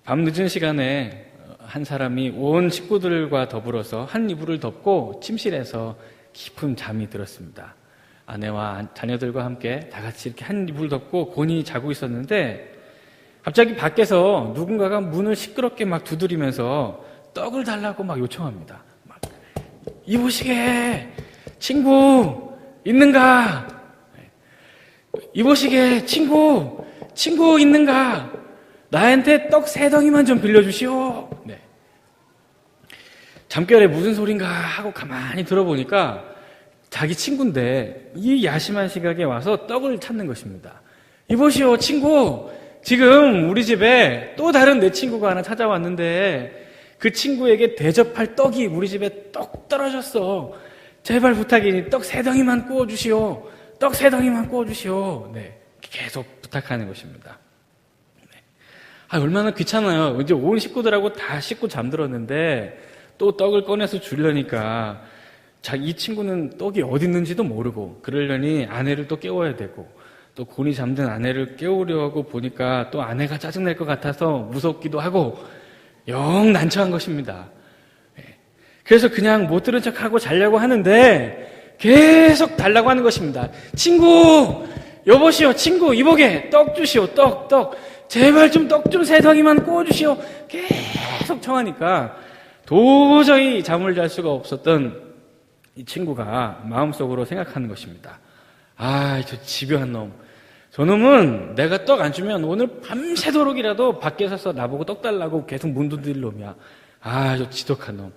밤늦은 시간에 한 사람이 온 식구들과 더불어서 한 이불을 덮고 침실에서 깊은 잠이 들었습니다. 아내와 자녀들과 함께 다 같이 이렇게 한 이불을 덮고 곤히 자고 있었는데 갑자기 밖에서 누군가가 문을 시끄럽게 막 두드리면서 떡을 달라고 막 요청합니다. 막, 이보시게 친구 있는가? 이보시게 친구 있는가? 나한테 떡 3덩이만 좀 빌려주시오. 네. 잠결에 무슨 소린가 하고 가만히 들어보니까 자기 친구인데 이 야심한 시각에 와서 떡을 찾는 것입니다. 이보시오 친구, 지금 우리 집에 또 다른 내 친구가 하나 찾아왔는데 그 친구에게 대접할 떡이 우리 집에 떡 떨어졌어. 제발 부탁이니 떡 3덩이만 구워주시오. 떡 3덩이만 구워주시오. 네, 계속 부탁하는 것입니다. 얼마나 귀찮아요. 이제 온 식구들하고 다 씻고 잠들었는데 또 떡을 꺼내서 주려니까 이 친구는 떡이 어디 있는지도 모르고 그러려니 아내를 또 깨워야 되고 또 곤히 잠든 아내를 깨우려고 보니까 또 아내가 짜증날 것 같아서 무섭기도 하고 영 난처한 것입니다. 그래서 그냥 못 들은 척하고 자려고 하는데 계속 달라고 하는 것입니다. 친구, 여보시오, 친구, 이보게 떡 주시오, 떡. 제발 좀 떡 좀 3덩이만 구워주시오. 계속 청하니까 도저히 잠을 잘 수가 없었던 이 친구가 마음속으로 생각하는 것입니다. 저 집요한 놈. 저놈은 내가 떡 안 주면 오늘 밤새도록이라도 밖에 서서 나보고 떡 달라고 계속 문 두드릴 놈이야. 저 지독한 놈.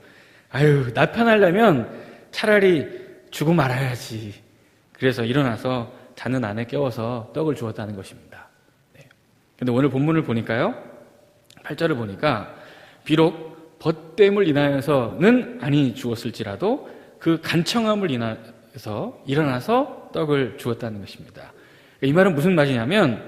나 편하려면 차라리 주고 말아야지. 그래서 일어나서 자는 아내 깨워서 떡을 주었다는 것입니다. 근데 오늘 본문을 보니까요, 8절을 보니까 비록 벗됨을 인하여서는 아니 주었을지라도 그 간청함을 인하여서 일어나서 떡을 주었다는 것입니다. 이 말은 무슨 말이냐면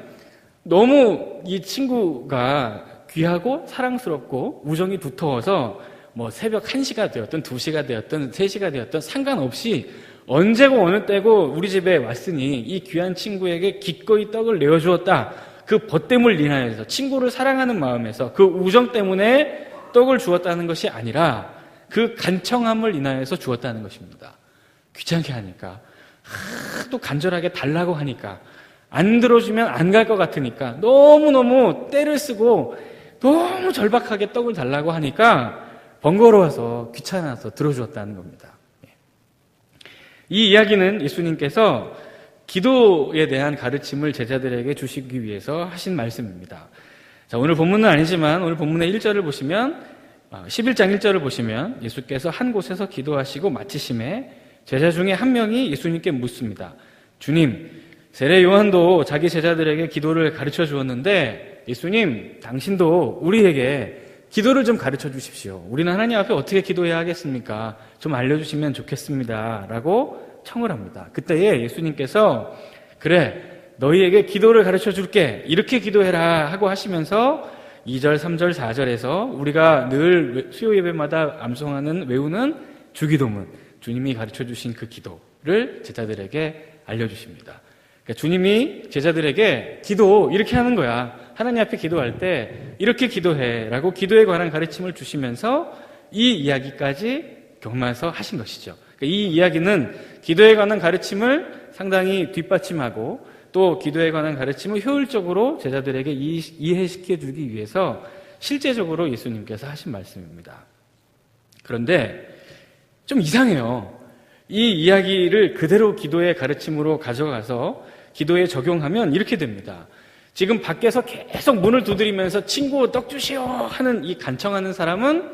너무 이 친구가 귀하고 사랑스럽고 우정이 두터워서 뭐 새벽 1시가 되었든 2시가 되었든 3시가 되었든 상관없이 언제고 어느 때고 우리 집에 왔으니 이 귀한 친구에게 기꺼이 떡을 내어주었다. 그 벗됨을 인하여서 친구를 사랑하는 마음에서 그 우정 때문에 떡을 주었다는 것이 아니라 그 간청함을 인하여서 주었다는 것입니다. 귀찮게 하니까 또 간절하게 달라고 하니까 안 들어주면 안 갈 것 같으니까 너무너무 때를 쓰고 너무 절박하게 떡을 달라고 하니까 번거로워서 귀찮아서 들어주었다는 겁니다. 이 이야기는 예수님께서 기도에 대한 가르침을 제자들에게 주시기 위해서 하신 말씀입니다. 자, 오늘 본문은 아니지만 오늘 본문의 1절을 보시면 11장 1절을 보시면 예수께서 한 곳에서 기도하시고 마치심에 제자 중에 한 명이 예수님께 묻습니다. 주님, 세례 요한도 자기 제자들에게 기도를 가르쳐 주었는데 예수님, 당신도 우리에게 기도를 좀 가르쳐 주십시오. 우리는 하나님 앞에 어떻게 기도해야 하겠습니까? 좀 알려주시면 좋겠습니다. 라고 청을 합니다. 그때에 예수님께서 그래, 너희에게 기도를 가르쳐 줄게. 이렇게 기도해라 하고 하시면서 2절, 3절, 4절에서 우리가 늘 수요 예배마다 암송하는 외우는 주기도문, 주님이 가르쳐 주신 그 기도를 제자들에게 알려주십니다. 그러니까 주님이 제자들에게 기도 이렇게 하는 거야. 하나님 앞에 기도할 때 이렇게 기도해 라고 기도에 관한 가르침을 주시면서 이 이야기까지 경험해서 하신 것이죠. 그러니까 이 이야기는 기도에 관한 가르침을 상당히 뒷받침하고 또 기도에 관한 가르침을 효율적으로 제자들에게 이해시켜 주기 위해서 실제적으로 예수님께서 하신 말씀입니다. 그런데 좀 이상해요. 이 이야기를 그대로 기도의 가르침으로 가져가서 기도에 적용하면 이렇게 됩니다. 지금 밖에서 계속 문을 두드리면서 친구 떡 주시오 하는 이 간청하는 사람은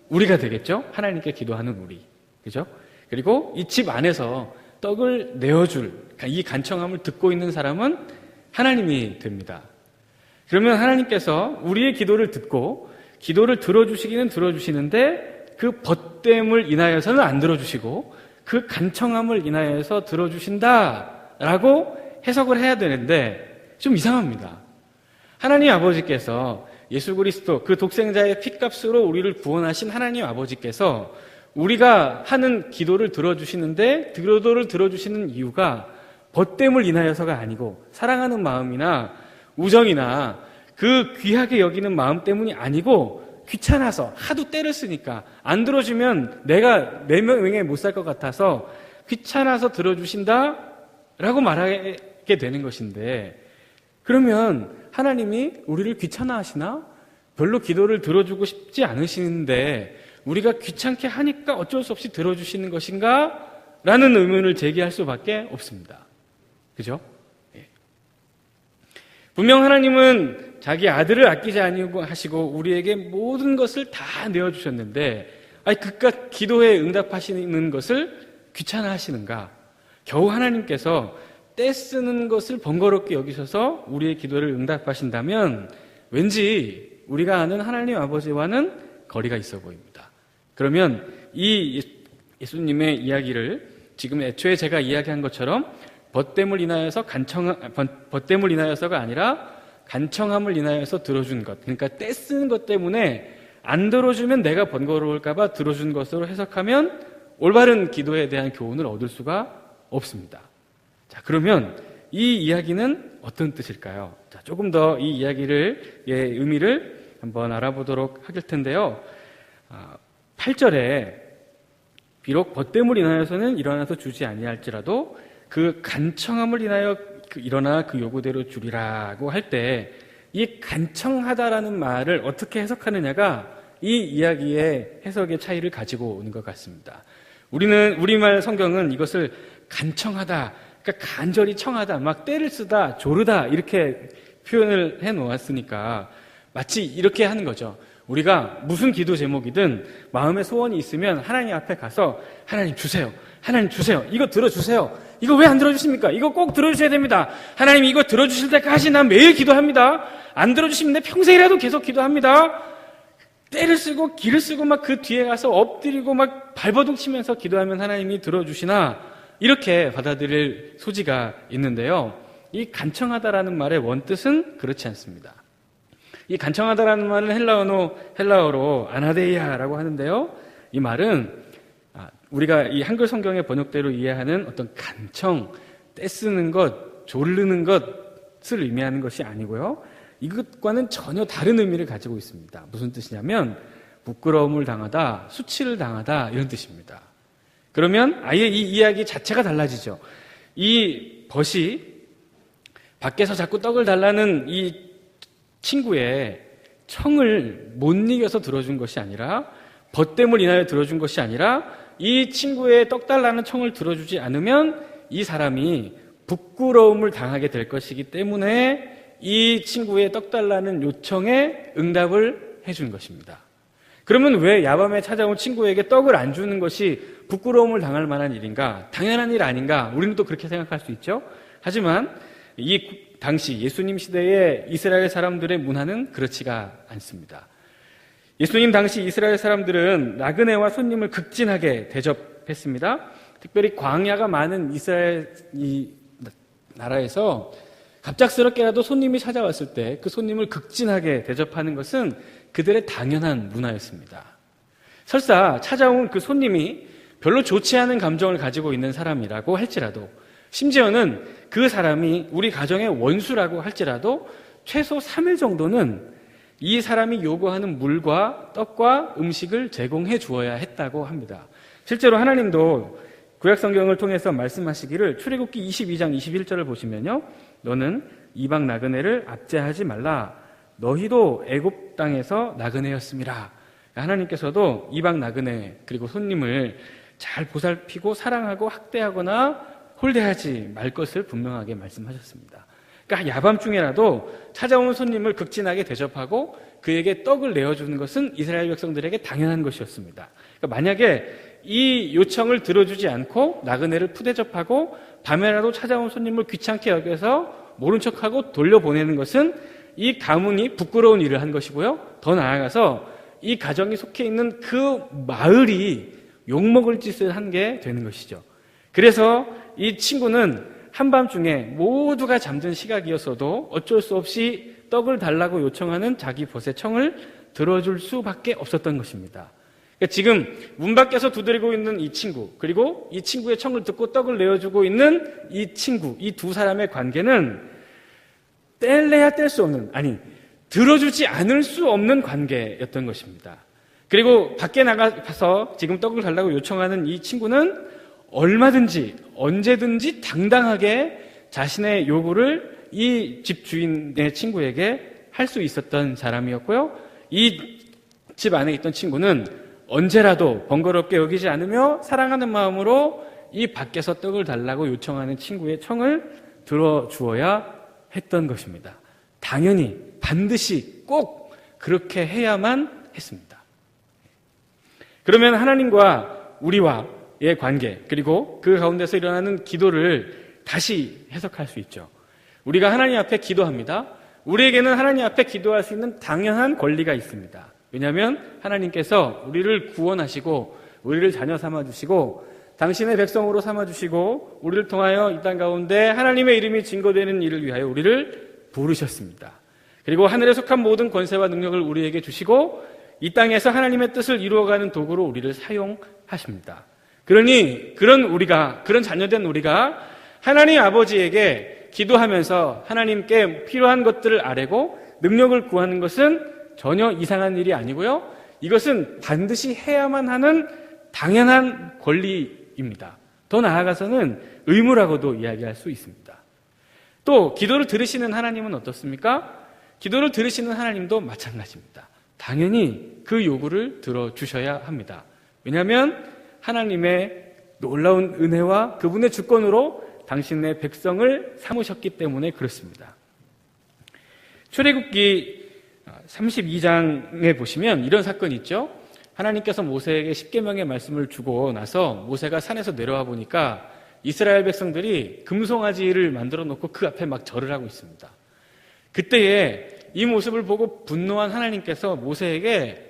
우리가 되겠죠? 하나님께 기도하는 우리. 그죠? 그리고 이 집 안에서 떡을 내어줄 이 간청함을 듣고 있는 사람은 하나님이 됩니다. 그러면 하나님께서 우리의 기도를 듣고 기도를 들어주시기는 들어주시는데 그 벗됨을 인하여서는 안 들어주시고 그 간청함을 인하여서 들어주신다라고 해석을 해야 되는데 좀 이상합니다. 하나님 아버지께서 예수 그리스도 그 독생자의 핏값으로 우리를 구원하신 하나님 아버지께서 우리가 하는 기도를 들어주시는데 기도를 들어주시는 이유가 벗됨을 인하여서가 아니고 사랑하는 마음이나 우정이나 그 귀하게 여기는 마음 때문이 아니고 귀찮아서 하도 때를 쓰니까 안 들어주면 내가 내 명예 못 살 것 같아서 귀찮아서 들어주신다라고 말하게 되는 것인데, 그러면 하나님이 우리를 귀찮아하시나? 별로 기도를 들어주고 싶지 않으시는데 우리가 귀찮게 하니까 어쩔 수 없이 들어주시는 것인가? 라는 의문을 제기할 수밖에 없습니다. 그죠? 분명 하나님은 자기 아들을 아끼지 아니하고 하시고 우리에게 모든 것을 다 내어주셨는데, 그깟 기도에 응답하시는 것을 귀찮아하시는가? 겨우 하나님께서 떼쓰는 것을 번거롭게 여기셔서 우리의 기도를 응답하신다면 왠지 우리가 아는 하나님 아버지와는 거리가 있어 보입니다. 그러면 이 예수님의 이야기를 지금 애초에 제가 이야기한 것처럼 벗됨을 인하여서가 아니라 간청함을 인하여서 들어준 것, 그러니까 떼쓰는 것 때문에 안 들어주면 내가 번거로울까봐 들어준 것으로 해석하면 올바른 기도에 대한 교훈을 얻을 수가 없습니다. 자, 그러면 이 이야기는 어떤 뜻일까요? 자, 조금 더 이 이야기를, 의미를 한번 알아보도록 할 텐데요. 8절에 비록 벗됨을 인하여서는 일어나서 주지 아니할지라도 그 간청함을 인하여 일어나 그 요구대로 주리라고 할 때 이 간청하다라는 말을 어떻게 해석하느냐가 이 이야기의 해석의 차이를 가지고 오는 것 같습니다. 우리말 성경은 이것을 간청하다, 그러니까 간절히 청하다, 막 때를 쓰다, 조르다 이렇게 표현을 해 놓았으니까 마치 이렇게 하는 거죠. 우리가 무슨 기도 제목이든 마음에 소원이 있으면 하나님 앞에 가서 하나님 주세요. 하나님 주세요. 이거 들어주세요. 이거 왜 안 들어주십니까? 이거 꼭 들어주셔야 됩니다. 하나님 이거 들어주실 때까지 난 매일 기도합니다. 안 들어주시면 내 평생이라도 계속 기도합니다. 때를 쓰고 기를 쓰고 막 그 뒤에 가서 엎드리고 막 발버둥 치면서 기도하면 하나님이 들어주시나, 이렇게 받아들일 소지가 있는데요. 이 간청하다라는 말의 원뜻은 그렇지 않습니다. 이 간청하다라는 말은 헬라어로 아나데이아라고 하는데요. 이 말은 우리가 이 한글 성경의 번역대로 이해하는 어떤 간청, 떼쓰는 것, 조르는 것을 의미하는 것이 아니고요. 이것과는 전혀 다른 의미를 가지고 있습니다. 무슨 뜻이냐면 부끄러움을 당하다, 수치를 당하다 이런 뜻입니다. 그러면 아예 이 이야기 자체가 달라지죠. 이 벗이 밖에서 자꾸 떡을 달라는 이 친구의 청을 못 이겨서 들어준 것이 아니라, 벗됨을 인하여 들어준 것이 아니라 이 친구의 떡 달라는 청을 들어주지 않으면 이 사람이 부끄러움을 당하게 될 것이기 때문에 이 친구의 떡 달라는 요청에 응답을 해준 것입니다. 그러면 왜 야밤에 찾아온 친구에게 떡을 안 주는 것이 부끄러움을 당할 만한 일인가? 당연한 일 아닌가? 우리는 또 그렇게 생각할 수 있죠. 하지만 이 당시 예수님 시대의 이스라엘 사람들의 문화는 그렇지가 않습니다. 예수님 당시 이스라엘 사람들은 나그네와 손님을 극진하게 대접했습니다. 특별히 광야가 많은 이스라엘 이 나라에서 갑작스럽게라도 손님이 찾아왔을 때 그 손님을 극진하게 대접하는 것은 그들의 당연한 문화였습니다. 설사 찾아온 그 손님이 별로 좋지 않은 감정을 가지고 있는 사람이라고 할지라도, 심지어는 그 사람이 우리 가정의 원수라고 할지라도 최소 3일 정도는 이 사람이 요구하는 물과 떡과 음식을 제공해 주어야 했다고 합니다. 실제로 하나님도 구약성경을 통해서 말씀하시기를, 출애굽기 22장 21절을 보시면요, 너는 이방 나그네를 압제하지 말라. 너희도 애굽 땅에서 나그네였음이라. 하나님께서도 이방 나그네 그리고 손님을 잘 보살피고 사랑하고 학대하거나 홀대하지 말 것을 분명하게 말씀하셨습니다. 그러니까 야밤중에라도 찾아온 손님을 극진하게 대접하고 그에게 떡을 내어주는 것은 이스라엘 백성들에게 당연한 것이었습니다. 그러니까 만약에 이 요청을 들어주지 않고 나그네를 푸대접하고 밤에라도 찾아온 손님을 귀찮게 여겨서 모른 척하고 돌려보내는 것은 이 가문이 부끄러운 일을 한 것이고요. 더 나아가서 이 가정이 속해 있는 그 마을이 욕먹을 짓을 한 게 되는 것이죠. 그래서 이 친구는 한밤중에 모두가 잠든 시각이었어도 어쩔 수 없이 떡을 달라고 요청하는 자기 벗의 청을 들어줄 수밖에 없었던 것입니다. 그러니까 지금 문 밖에서 두드리고 있는 이 친구, 그리고 이 친구의 청을 듣고 떡을 내어주고 있는 이 친구, 이 두 사람의 관계는 뗄래야 뗄 수 없는, 들어주지 않을 수 없는 관계였던 것입니다. 그리고 밖에 나가서 지금 떡을 달라고 요청하는 이 친구는 얼마든지 언제든지 당당하게 자신의 요구를 이 집주인의 친구에게 할 수 있었던 사람이었고요. 이 집 안에 있던 친구는 언제라도 번거롭게 여기지 않으며 사랑하는 마음으로 이 밖에서 떡을 달라고 요청하는 친구의 청을 들어주어야 했던 것입니다. 당연히 반드시 꼭 그렇게 해야만 했습니다. 그러면 하나님과 우리와의 관계, 그리고 그 가운데서 일어나는 기도를 다시 해석할 수 있죠. 우리가 하나님 앞에 기도합니다. 우리에게는 하나님 앞에 기도할 수 있는 당연한 권리가 있습니다. 왜냐하면 하나님께서 우리를 구원하시고 우리를 자녀 삼아주시고 당신의 백성으로 삼아주시고 우리를 통하여 이 땅 가운데 하나님의 이름이 증거되는 일을 위하여 우리를 부르셨습니다. 그리고 하늘에 속한 모든 권세와 능력을 우리에게 주시고 이 땅에서 하나님의 뜻을 이루어가는 도구로 우리를 사용하십니다. 그러니 그런 자녀된 우리가 하나님 아버지에게 기도하면서 하나님께 필요한 것들을 아뢰고 능력을 구하는 것은 전혀 이상한 일이 아니고요. 이것은 반드시 해야만 하는 당연한 권리입니다. 더 나아가서는 의무라고도 이야기할 수 있습니다. 또 기도를 들으시는 하나님은 어떻습니까? 기도를 들으시는 하나님도 마찬가지입니다. 당연히 그 요구를 들어주셔야 합니다. 왜냐하면 하나님의 놀라운 은혜와 그분의 주권으로 당신의 백성을 삼으셨기 때문에 그렇습니다. 출애굽기 32장에 보시면 이런 사건이 있죠. 하나님께서 모세에게 십계명의 말씀을 주고 나서 모세가 산에서 내려와 보니까 이스라엘 백성들이 금송아지를 만들어 놓고 그 앞에 막 절을 하고 있습니다. 그때에 이 모습을 보고 분노한 하나님께서 모세에게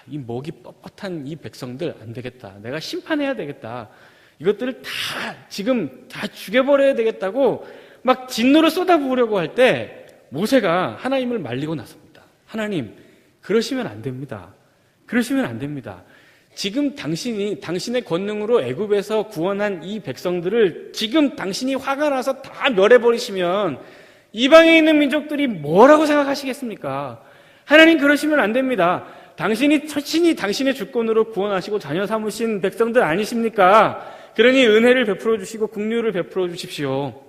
이 목이 뻣뻣한 이 백성들 안 되겠다. 내가 심판해야 되겠다. 이것들을 지금 다 죽여버려야 되겠다고 막 진노를 쏟아부으려고 할 때 모세가 하나님을 말리고 나섭니다. 하나님, 그러시면 안 됩니다. 그러시면 안 됩니다. 지금 당신의 권능으로 애굽에서 구원한 이 백성들을 지금 당신이 화가 나서 다 멸해버리시면 이방에 있는 민족들이 뭐라고 생각하시겠습니까? 하나님, 그러시면 안 됩니다. 당신이 친히 당신의 주권으로 구원하시고 자녀 삼으신 백성들 아니십니까? 그러니 은혜를 베풀어 주시고 긍휼을 베풀어 주십시오.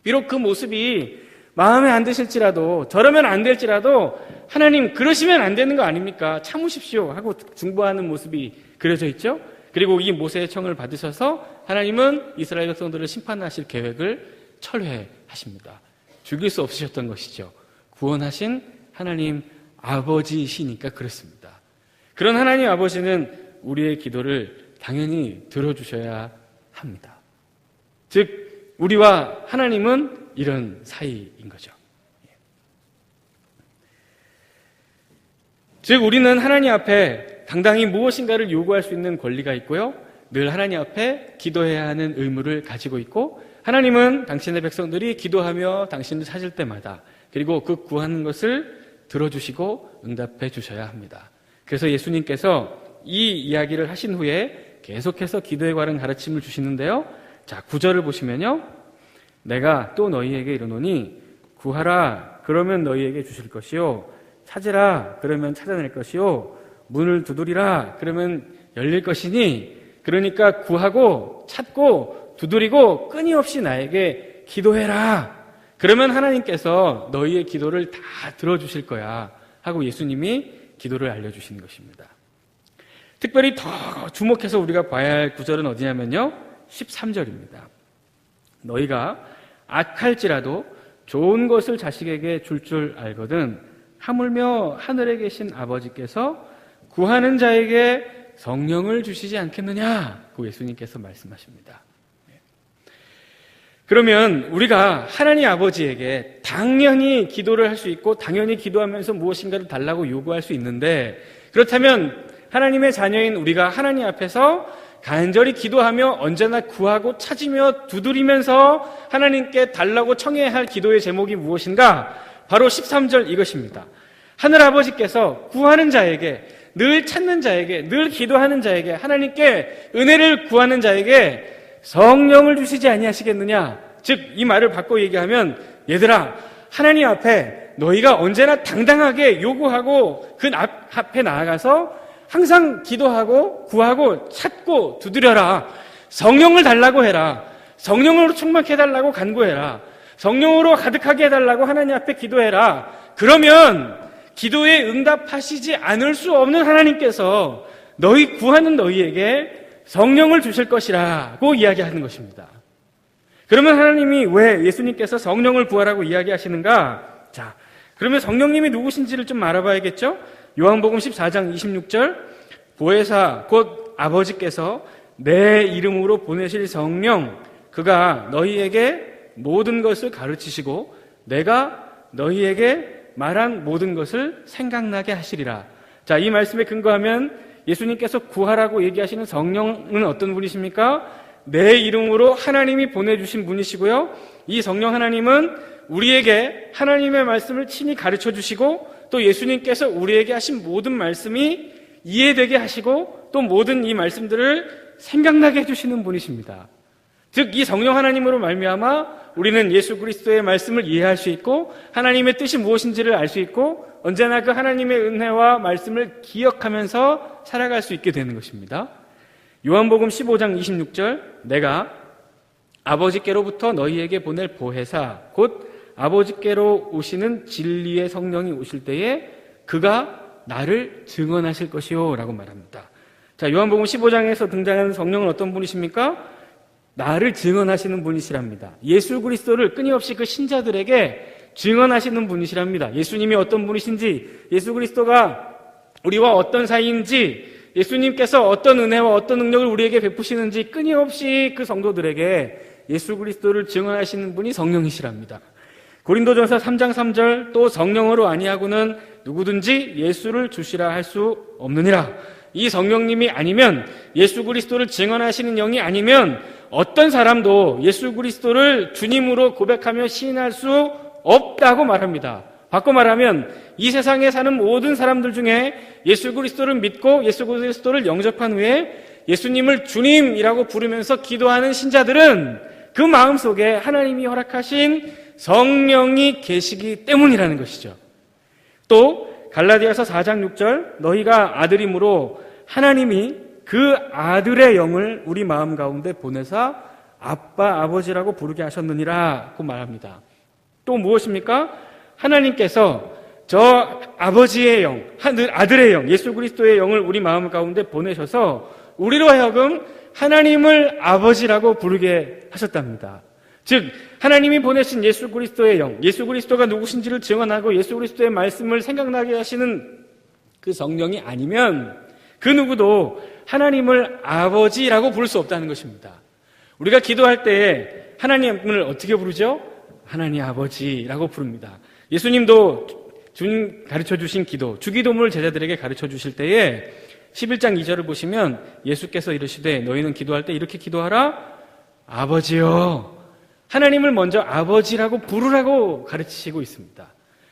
비록 그 모습이 마음에 안 드실지라도, 저러면 안 될지라도 하나님, 그러시면 안 되는 거 아닙니까? 참으십시오 하고 중보하는 모습이 그려져 있죠. 그리고 이 모세의 청을 받으셔서 하나님은 이스라엘 백성들을 심판하실 계획을 철회하십니다. 죽일 수 없으셨던 것이죠. 구원하신 하나님 아버지시니까 그렇습니다. 그런 하나님 아버지는 우리의 기도를 당연히 들어주셔야 합니다. 즉 우리와 하나님은 이런 사이인 거죠. 즉 우리는 하나님 앞에 당당히 무엇인가를 요구할 수 있는 권리가 있고요. 늘 하나님 앞에 기도해야 하는 의무를 가지고 있고, 하나님은 당신의 백성들이 기도하며 당신을 찾을 때마다 그리고 그 구하는 것을 들어주시고 응답해 주셔야 합니다. 그래서 예수님께서 이 이야기를 하신 후에 계속해서 기도에 관한 가르침을 주시는데요. 자, 9절을 보시면요. 내가 또 너희에게 이르노니 구하라 그러면 너희에게 주실 것이요, 찾으라 그러면 찾아낼 것이요, 문을 두드리라 그러면 열릴 것이니, 그러니까 구하고 찾고 두드리고 끊임없이 나에게 기도해라. 그러면 하나님께서 너희의 기도를 다 들어주실 거야 하고 예수님이 기도를 알려주시는 것입니다. 특별히 더 주목해서 우리가 봐야 할 구절은 어디냐면요, 13절입니다. 너희가 악할지라도 좋은 것을 자식에게 줄 알거든 하물며 하늘에 계신 아버지께서 구하는 자에게 성령을 주시지 않겠느냐고 예수님께서 말씀하십니다. 그러면 우리가 하나님 아버지에게 당연히 기도를 할 수 있고 당연히 기도하면서 무엇인가를 달라고 요구할 수 있는데, 그렇다면 하나님의 자녀인 우리가 하나님 앞에서 간절히 기도하며 언제나 구하고 찾으며 두드리면서 하나님께 달라고 청해야 할 기도의 제목이 무엇인가? 바로 13절 이것입니다. 하늘 아버지께서 구하는 자에게, 늘 찾는 자에게, 늘 기도하는 자에게, 하나님께 은혜를 구하는 자에게 성령을 주시지 아니하시겠느냐? 즉 이 말을 바꿔 얘기하면, 얘들아, 하나님 앞에 너희가 언제나 당당하게 요구하고 그 앞에 나아가서 항상 기도하고 구하고 찾고 두드려라. 성령을 달라고 해라. 성령으로 충만케 해달라고 간구해라. 성령으로 가득하게 해달라고 하나님 앞에 기도해라. 그러면 기도에 응답하시지 않을 수 없는 하나님께서 너희 구하는 너희에게 성령을 주실 것이라고 이야기하는 것입니다. 그러면 하나님이 왜 예수님께서 성령을 구하라고 이야기하시는가? 자, 그러면 성령님이 누구신지를 좀 알아봐야겠죠? 요한복음 14장 26절, 보혜사 곧 아버지께서 내 이름으로 보내실 성령, 그가 너희에게 모든 것을 가르치시고 내가 너희에게 말한 모든 것을 생각나게 하시리라. 자, 이 말씀에 근거하면 예수님께서 구하라고 얘기하시는 성령은 어떤 분이십니까? 내 이름으로 하나님이 보내주신 분이시고요. 이 성령 하나님은 우리에게 하나님의 말씀을 친히 가르쳐 주시고 또 예수님께서 우리에게 하신 모든 말씀이 이해되게 하시고 또 모든 이 말씀들을 생각나게 해주시는 분이십니다. 즉, 이 성령 하나님으로 말미암아 우리는 예수 그리스도의 말씀을 이해할 수 있고 하나님의 뜻이 무엇인지를 알 수 있고 언제나 그 하나님의 은혜와 말씀을 기억하면서 살아갈 수 있게 되는 것입니다. 요한복음 15장 26절, 내가 아버지께로부터 너희에게 보낼 보혜사 곧 아버지께로 오시는 진리의 성령이 오실 때에 그가 나를 증언하실 것이요 라고 말합니다. 자, 요한복음 15장에서 등장하는 성령은 어떤 분이십니까? 나를 증언하시는 분이시랍니다. 예수 그리스도를 끊임없이 그 신자들에게 증언하시는 분이시랍니다. 예수님이 어떤 분이신지, 예수 그리스도가 우리와 어떤 사이인지, 예수님께서 어떤 은혜와 어떤 능력을 우리에게 베푸시는지 끊임없이 그 성도들에게 예수 그리스도를 증언하시는 분이 성령이시랍니다. 고린도전서 3장 3절, 또 성령으로 아니하고는 누구든지 예수를 주시라 할 수 없느니라. 이 성령님이 아니면, 예수 그리스도를 증언하시는 영이 아니면 어떤 사람도 예수 그리스도를 주님으로 고백하며 시인할 수 없다고 말합니다. 바꿔 말하면 이 세상에 사는 모든 사람들 중에 예수 그리스도를 믿고 예수 그리스도를 영접한 후에 예수님을 주님이라고 부르면서 기도하는 신자들은 그 마음속에 하나님이 허락하신 성령이 계시기 때문이라는 것이죠. 또 갈라디아서 4장 6절, 너희가 아들이므로 하나님이 그 아들의 영을 우리 마음 가운데 보내사 아빠 아버지라고 부르게 하셨느니라고 말합니다. 또 무엇입니까? 하나님께서 저 아버지의 영, 아들의 영, 예수 그리스도의 영을 우리 마음 가운데 보내셔서 우리로 하여금 하나님을 아버지라고 부르게 하셨답니다. 즉, 하나님이 보내신 예수 그리스도의 영, 예수 그리스도가 누구신지를 증언하고 예수 그리스도의 말씀을 생각나게 하시는 그 성령이 아니면 그 누구도 하나님을 아버지라고 부를 수 없다는 것입니다. 우리가 기도할 때 하나님을 어떻게 부르죠? 하나님 아버지라고 부릅니다. 예수님도 주님 가르쳐 주신 기도, 주기도문을 제자들에게 가르쳐 주실 때에 11장 2절을 보시면 예수께서 이르시되 너희는 기도할 때 이렇게 기도하라. 아버지여. 하나님을 먼저 아버지라고 부르라고 가르치시고 있습니다.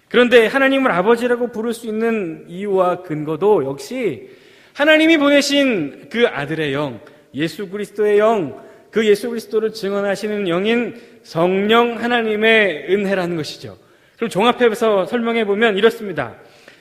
그런데 하나님을 아버지라고 부를 수 있는 이유와 근거도 역시 하나님이 보내신 그 아들의 영, 예수 그리스도의 영, 그 예수 그리스도를 증언하시는 영인 성령 하나님의 은혜라는 것이죠. 그럼 종합해서 설명해 보면 이렇습니다.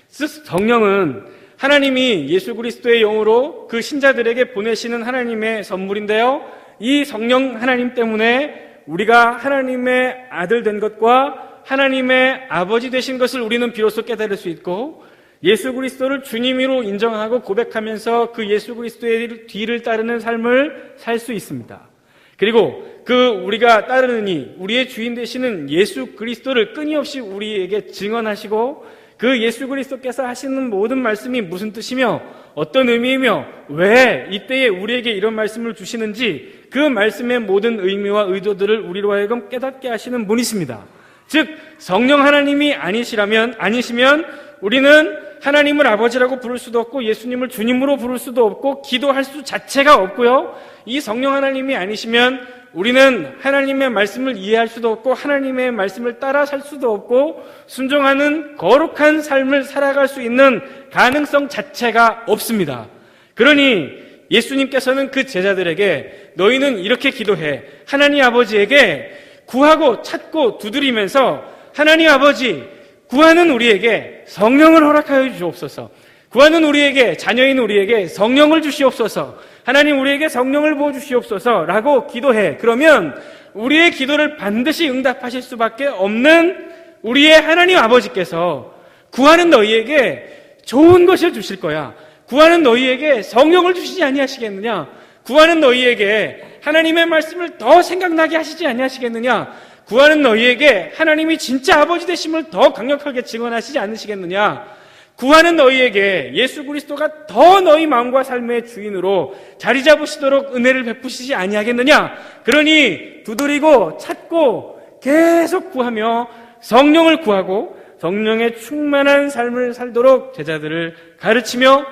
성령은 하나님이 예수 그리스도의 영으로 그 신자들에게 보내시는 하나님의 선물인데요. 이 성령 하나님 때문에 우리가 하나님의 아들 된 것과 하나님의 아버지 되신 것을 우리는 비로소 깨달을 수 있고 예수 그리스도를 주님으로 인정하고 고백하면서 그 예수 그리스도의 뒤를 따르는 삶을 살 수 있습니다. 그리고 그 우리가 따르느니 우리의 주인 되시는 예수 그리스도를 끊임없이 우리에게 증언하시고 그 예수 그리스도께서 하시는 모든 말씀이 무슨 뜻이며 어떤 의미이며 왜 이때에 우리에게 이런 말씀을 주시는지 그 말씀의 모든 의미와 의도들을 우리로 하여금 깨닫게 하시는 분이십니다. 즉 성령 하나님이 아니시면 우리는 하나님을 아버지라고 부를 수도 없고 예수님을 주님으로 부를 수도 없고 기도할 수 자체가 없고요. 이 성령 하나님이 아니시면 우리는 하나님의 말씀을 이해할 수도 없고 하나님의 말씀을 따라 살 수도 없고 순종하는 거룩한 삶을 살아갈 수 있는 가능성 자체가 없습니다. 그러니 예수님께서는 그 제자들에게 너희는 이렇게 기도해. 하나님 아버지에게 구하고 찾고 두드리면서 하나님 아버지, 구하는 우리에게 성령을 허락하여 주옵소서. 구하는 우리에게, 자녀인 우리에게 성령을 주시옵소서. 하나님 우리에게 성령을 부어주시옵소서 라고 기도해. 그러면 우리의 기도를 반드시 응답하실 수밖에 없는 우리의 하나님 아버지께서 구하는 너희에게 좋은 것을 주실 거야. 구하는 너희에게 성령을 주시지 아니하시겠느냐? 구하는 너희에게 하나님의 말씀을 더 생각나게 하시지 아니하시겠느냐? 구하는 너희에게 하나님이 진짜 아버지 되심을 더 강력하게 증언하시지 않으시겠느냐? 구하는 너희에게 예수 그리스도가 더 너희 마음과 삶의 주인으로 자리 잡으시도록 은혜를 베푸시지 아니하겠느냐? 그러니 두드리고 찾고 계속 구하며 성령을 구하고 성령의 충만한 삶을 살도록 제자들을 가르치며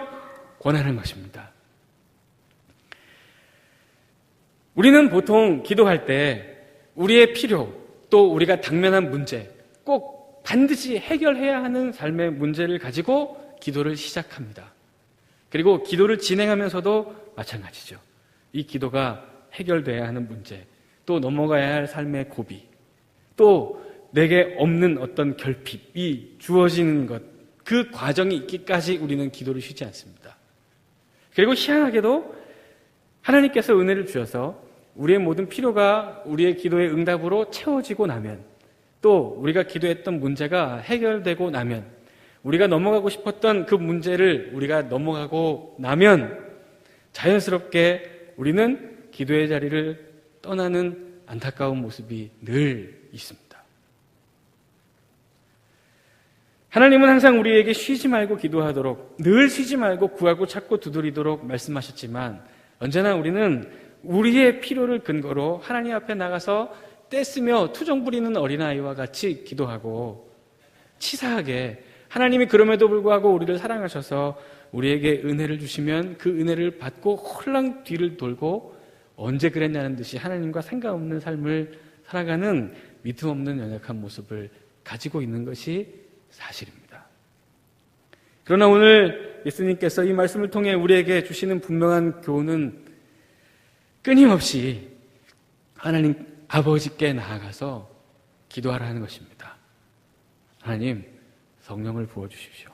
권하는 것입니다. 우리는 보통 기도할 때 우리의 필요, 또 우리가 당면한 문제, 꼭 반드시 해결해야 하는 삶의 문제를 가지고 기도를 시작합니다. 그리고 기도를 진행하면서도 마찬가지죠. 이 기도가 해결돼야 하는 문제, 또 넘어가야 할 삶의 고비, 또 내게 없는 어떤 결핍이 주어지는 것, 그 과정이 있기까지 우리는 기도를 쉬지 않습니다. 그리고 희한하게도 하나님께서 은혜를 주셔서 우리의 모든 필요가 우리의 기도의 응답으로 채워지고 나면, 또 우리가 기도했던 문제가 해결되고 나면, 우리가 넘어가고 싶었던 그 문제를 우리가 넘어가고 나면 자연스럽게 우리는 기도의 자리를 떠나는 안타까운 모습이 늘 있습니다. 하나님은 항상 우리에게 쉬지 말고 기도하도록, 늘 쉬지 말고 구하고 찾고 두드리도록 말씀하셨지만, 언제나 우리는 우리의 필요를 근거로 하나님 앞에 나가서 떼쓰며 투정 부리는 어린아이와 같이 기도하고, 치사하게 하나님이 그럼에도 불구하고 우리를 사랑하셔서 우리에게 은혜를 주시면 그 은혜를 받고 홀랑 뒤를 돌고 언제 그랬냐는 듯이 하나님과 상관없는 삶을 살아가는 믿음 없는 연약한 모습을 가지고 있는 것이 사실입니다. 그러나 오늘 예수님께서 이 말씀을 통해 우리에게 주시는 분명한 교훈은 끊임없이 하나님 아버지께 나아가서 기도하라는 것입니다. 하나님, 성령을 부어주십시오.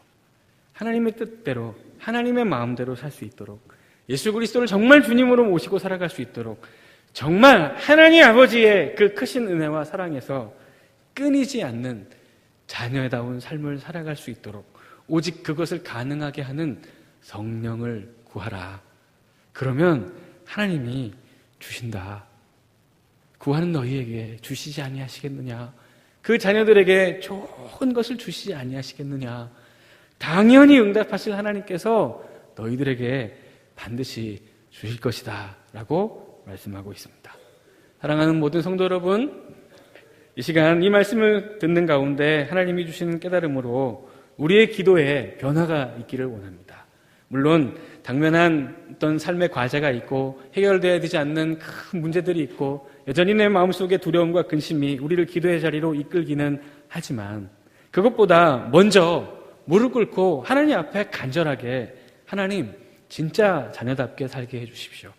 하나님의 뜻대로, 하나님의 마음대로 살 수 있도록, 예수 그리스도를 정말 주님으로 모시고 살아갈 수 있도록, 정말 하나님 아버지의 그 크신 은혜와 사랑에서 끊이지 않는 자녀다운 삶을 살아갈 수 있도록 오직 그것을 가능하게 하는 성령을 구하라. 그러면 하나님이 주신다. 구하는 너희에게 주시지 아니하시겠느냐? 그 자녀들에게 좋은 것을 주시지 아니하시겠느냐? 당연히 응답하실 하나님께서 너희들에게 반드시 주실 것이다 라고 말씀하고 있습니다. 사랑하는 모든 성도 여러분, 이 시간 이 말씀을 듣는 가운데 하나님이 주시는 깨달음으로 우리의 기도에 변화가 있기를 원합니다. 물론 당면한 어떤 삶의 과제가 있고 해결되어야 되지 않는 큰 문제들이 있고 여전히 내 마음속에 두려움과 근심이 우리를 기도의 자리로 이끌기는 하지만, 그것보다 먼저 무릎 꿇고 하나님 앞에 간절하게, 하나님 진짜 자녀답게 살게 해주십시오.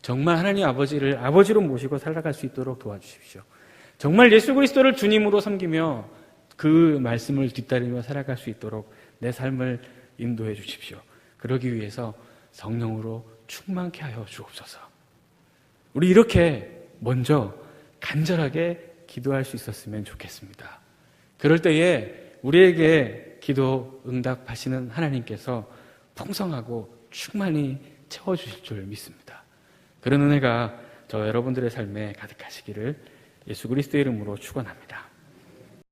정말 하나님 아버지를 아버지로 모시고 살아갈 수 있도록 도와주십시오. 정말 예수 그리스도를 주님으로 섬기며 그 말씀을 뒤따르며 살아갈 수 있도록 내 삶을 인도해 주십시오. 그러기 위해서 성령으로 충만케 하여 주옵소서. 우리 이렇게 먼저 간절하게 기도할 수 있었으면 좋겠습니다. 그럴 때에 우리에게 기도 응답하시는 하나님께서 풍성하고 충만히 채워주실 줄 믿습니다. 그런 은혜가 저 여러분들의 삶에 가득하시기를 예수 그리스도의 이름으로 축원합니다.